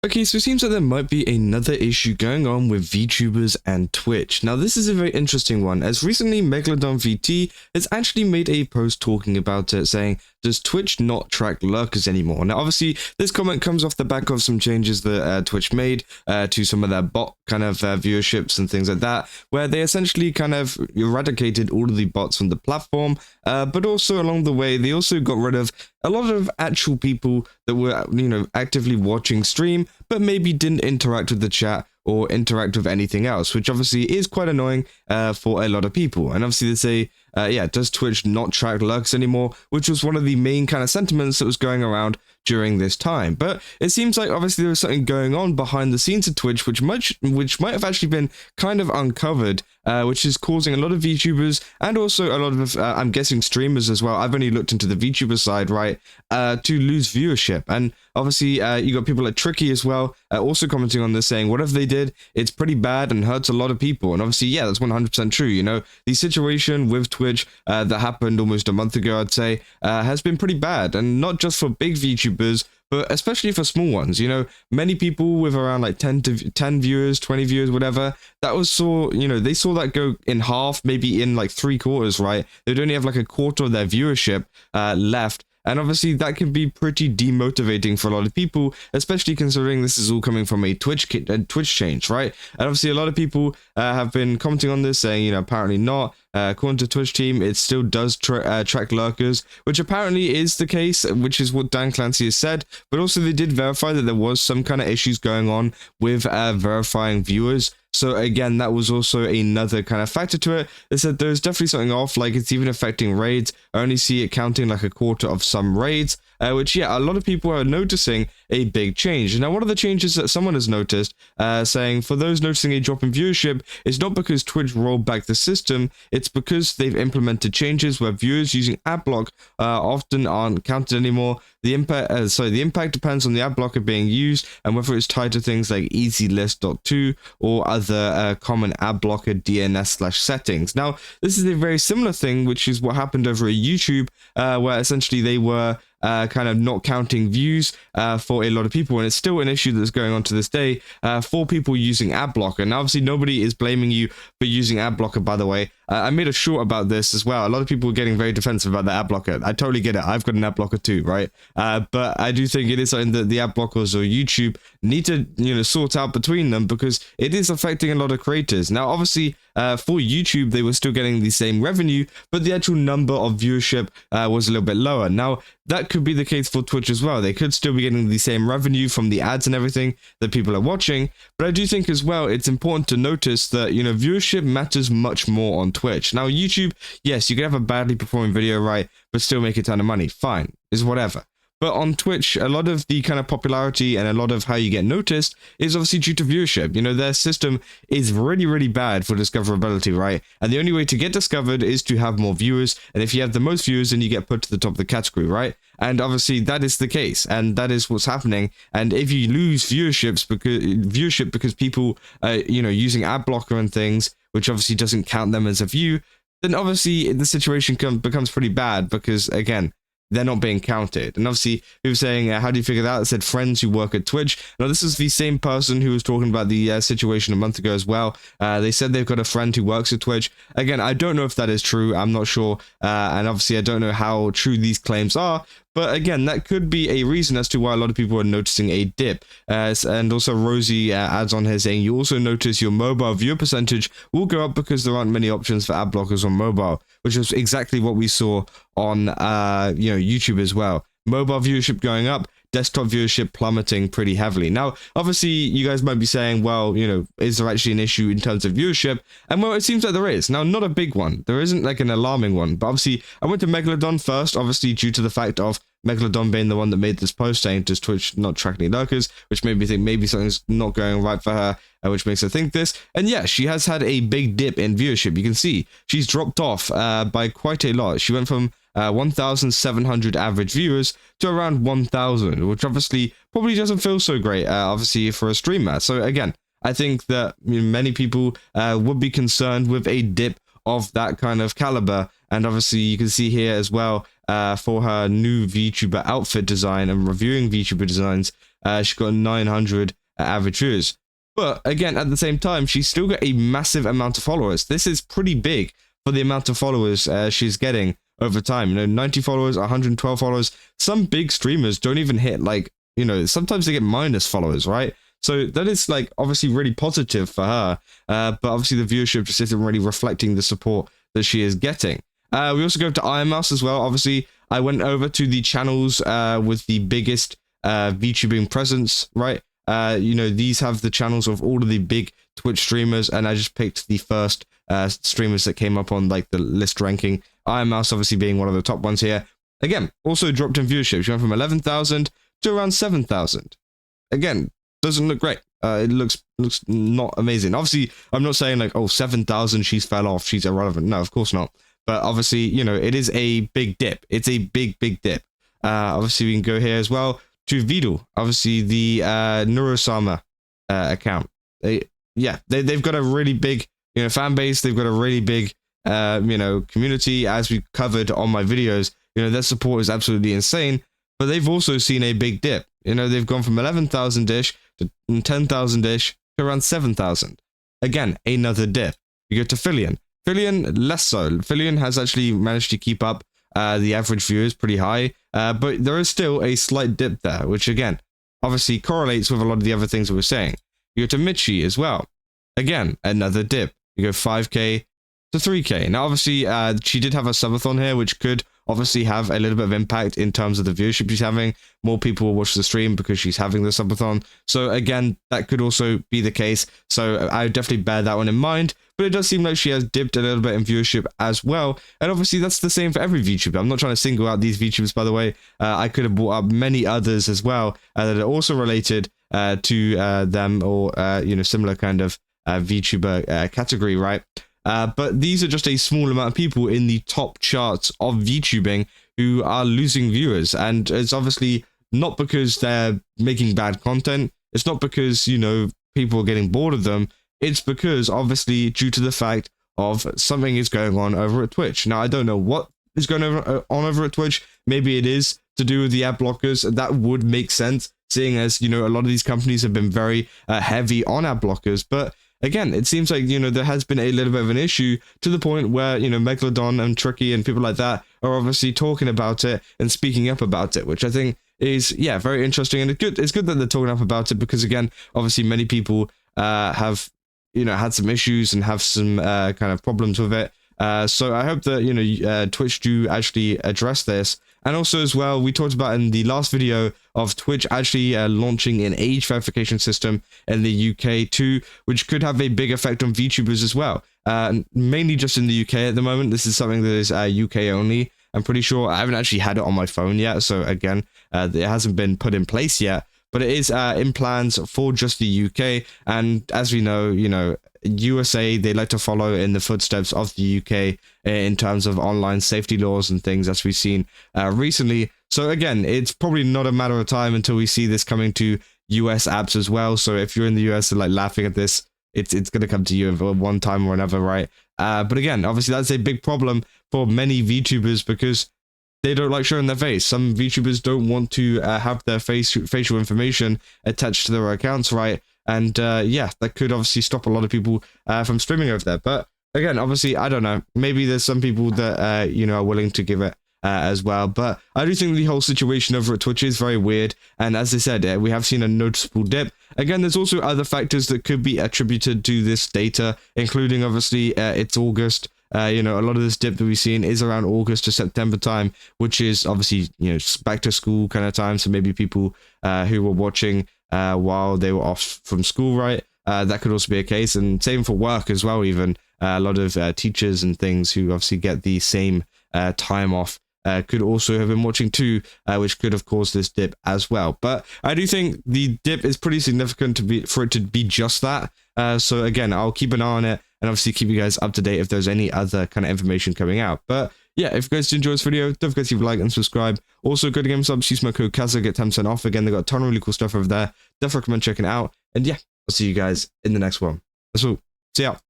Okay, so it seems like there might be another issue going on with VTubers and Twitch. Now, this is a very interesting one, as recently MegalodonVT has actually made a post talking about it, saying, does Twitch not track lurkers anymore? Now, obviously, this comment comes off the back of some changes that Twitch made to some of their bot kind of viewerships and things like that, where they essentially kind of eradicated all of the bots on the platform, but also along the way, they also got rid of a lot of actual people that were, actively watching stream, but maybe didn't interact with the chat or interact with anything else, which obviously is quite annoying for a lot of people. And obviously they say, does Twitch not track lurks anymore? Which was one of the main kind of sentiments that was going around during this time. But it seems like obviously there was something going on behind the scenes of Twitch, which might have actually been kind of uncovered, which is causing a lot of VTubers and also a lot of, I'm guessing, streamers as well. I've only looked into the VTuber side, right, to lose viewership. And obviously you got people like Trickywi as well, also commenting on this, saying whatever they did, it's pretty bad and hurts a lot of people. And obviously, yeah, that's 100% true. The situation with Twitch that happened almost a month ago, I'd say, has been pretty bad, and not just for big VTubers, but especially for small ones. Many people with around like 10 viewers, 20 viewers, whatever, that was they saw that go in half, maybe in like 3/4, right? They'd only have like a quarter of their viewership left. And obviously that can be pretty demotivating for a lot of people, especially considering this is all coming from a Twitch change, right? And obviously a lot of people have been commenting on this, saying, apparently not. According to Twitch team, it still does track lurkers, which apparently is the case, which is what Dan Clancy has said. But also they did verify that there was some kind of issues going on with verifying viewers. So again, that was also another kind of factor to it. They said there's definitely something off, like it's even affecting raids. I only see it counting like a quarter of some raids, which, yeah, a lot of people are noticing a big change. Now, one of the changes that someone has noticed, saying for those noticing a drop in viewership, it's not because Twitch rolled back the system, it's because they've implemented changes where viewers using ad block often aren't counted anymore. The impact depends on the ad blocker being used and whether it's tied to things like EasyList.2 or other common ad blocker DNS/settings. Now, this is a very similar thing, which is what happened over at YouTube, where essentially they were kind of not counting views for a lot of people, and it's still an issue that's going on to this day for people using ad blocker. Now, obviously, nobody is blaming you for using ad blocker, by the way. I made a short about this as well. A lot of people were getting very defensive about the ad blocker. I totally get it. I've got an ad blocker too, right? But I do think it is something that the ad blockers or YouTube need to, sort out between them, because it is affecting a lot of creators. Now, obviously, for YouTube, they were still getting the same revenue, but the actual number of viewership was a little bit lower. Now, that could be the case for Twitch as well. They could still be getting the same revenue from the ads and everything that people are watching. But I do think as well, it's important to notice that, viewership matters much more on Twitch. Now, YouTube, yes, you can have a badly performing video, right, but still make a ton of money. Fine, is whatever. But on Twitch, a lot of the kind of popularity and a lot of how you get noticed is obviously due to viewership. Their system is really, really bad for discoverability, right? And the only way to get discovered is to have more viewers. And if you have the most viewers, then you get put to the top of the category, right? And obviously that is the case, and that is what's happening. And if you lose viewership because people using ad blocker and things, which obviously doesn't count them as a view, then obviously the situation becomes pretty bad, because again, they're not being counted. And obviously, he was saying, how do you figure that out? It said friends who work at Twitch. Now, this is the same person who was talking about the situation a month ago as well. They said they've got a friend who works at Twitch. Again, I don't know if that is true. I'm not sure. And obviously, I don't know how true these claims are. But again, that could be a reason as to why a lot of people are noticing a dip. And also Rosie adds on here saying, you also notice your mobile viewer percentage will go up because there aren't many options for ad blockers on mobile, which is exactly what we saw on YouTube as well. Mobile viewership going up, desktop viewership plummeting pretty heavily. Now, obviously, you guys might be saying, well, is there actually an issue in terms of viewership? And well, it seems like there is. Now, not a big one. There isn't like an alarming one. But obviously, I went to Megalodon first, obviously due to the fact of Megalodon being the one that made this post saying, does Twitch not track any lurkers? Which made me think maybe something's not going right for her, which makes her think this. And yeah, she has had a big dip in viewership. You can see she's dropped off by quite a lot. She went from 1,700 average viewers to around 1,000, which obviously probably doesn't feel so great, obviously, for a streamer. So again, I think that many people would be concerned with a dip of that kind of caliber. And obviously, you can see here as well, for her new VTuber outfit design and reviewing VTuber designs, She got 900 average viewers. But again, at the same time, she's still got a massive amount of followers. This is pretty big for the amount of followers she's getting over time. 90 followers, 112 followers. Some big streamers don't even hit, like, sometimes they get minus followers, right? So that is, like, obviously really positive for her. But obviously the viewership just isn't really reflecting the support that she is getting. We also go to Iron Mouse as well. Obviously, I went over to the channels with the biggest VTubing presence, right? These have the channels of all of the big Twitch streamers, and I just picked the first streamers that came up on, like, the list ranking. Iron Mouse obviously being one of the top ones here. Again, also dropped in viewership. She went from 11,000 to around 7,000. Again, doesn't look great. It looks not amazing. Obviously, I'm not saying like, oh, 7,000, she's fell off, she's irrelevant. No, of course not. But obviously, it is a big dip. It's a big dip. Obviously, we can go here as well to Vidal. Obviously, the Neurosama account. They've got a really big fan base. They've got a really big community, as we covered on my videos. Their support is absolutely insane. But they've also seen a big dip. They've gone from 11,000-ish to 10,000-ish to around 7,000. Again, another dip. You go to Fillion. Fillion, less so. Fillion has actually managed to keep up the average viewers pretty high, but there is still a slight dip there, which again, obviously correlates with a lot of the other things that we're saying. You go to Mitchie as well. Again, another dip. You go 5k to 3k. Now, obviously, she did have a subathon here, which could obviously have a little bit of impact in terms of the viewership she's having. More people will watch the stream because she's having the subathon. So again, that could also be the case. So I would definitely bear that one in mind. But it does seem like she has dipped a little bit in viewership as well. And obviously that's the same for every VTuber. I'm not trying to single out these VTubers, by the way. I could have brought up many others as well that are also related to them, or similar kind of VTuber category, right? But these are just a small amount of people in the top charts of VTubing who are losing viewers. And it's obviously not because they're making bad content. It's not because, people are getting bored of them. It's because, obviously, due to the fact of something is going on over at Twitch. Now, I don't know what is going on over at Twitch. Maybe it is to do with the ad blockers. That would make sense, seeing as, a lot of these companies have been very heavy on ad blockers. But again, it seems like, there has been a little bit of an issue to the point where, Megalodon and Tricky and people like that are obviously talking about it and speaking up about it, which I think is, very interesting. And it's good that they're talking up about it because, again, obviously many people have, had some issues and have some kind of problems with it. So I hope that, Twitch do actually address this. And also as well, we talked about in the last video of Twitch actually launching an age verification system in the UK too, which could have a big effect on VTubers as well. Mainly just in the UK at the moment. This is something that is UK only. I'm pretty sure. I haven't actually had it on my phone yet. So again, it hasn't been put in place yet. But it is in plans for just the UK. And as we know, USA, they like to follow in the footsteps of the UK in terms of online safety laws and things, as we've seen recently. So again, it's probably not a matter of time until we see this coming to US apps as well. So if you're in the US and like laughing at this, it's going to come to you at one time or another, right? But again, obviously that's a big problem for many VTubers because they don't like showing their face. Some VTubers don't want to have their facial information attached to their accounts, right? And that could obviously stop a lot of people from streaming over there. But again, obviously, I don't know. Maybe there's some people that, are willing to give it as well. But I do think the whole situation over at Twitch is very weird. And as I said, we have seen a noticeable dip. Again, there's also other factors that could be attributed to this data, including obviously it's August. A lot of this dip that we've seen is around August to September time, which is obviously, back to school kind of time. So maybe people who were watching while they were off from school, right? That could also be a case. And same for work as well, even. A lot of teachers and things who obviously get the same time off could also have been watching too, which could have caused this dip as well. But I do think the dip is pretty significant for it to be just that. So again, I'll keep an eye on it and obviously keep you guys up to date if there's any other kind of information coming out. But yeah, if you guys did enjoy this video, don't forget to leave a like and subscribe. Also, go to GameSubs, use my code CASA, get 10% off. Again, they got a ton of really cool stuff over there. Definitely recommend checking it out. And yeah, I'll see you guys in the next one. That's all. See ya.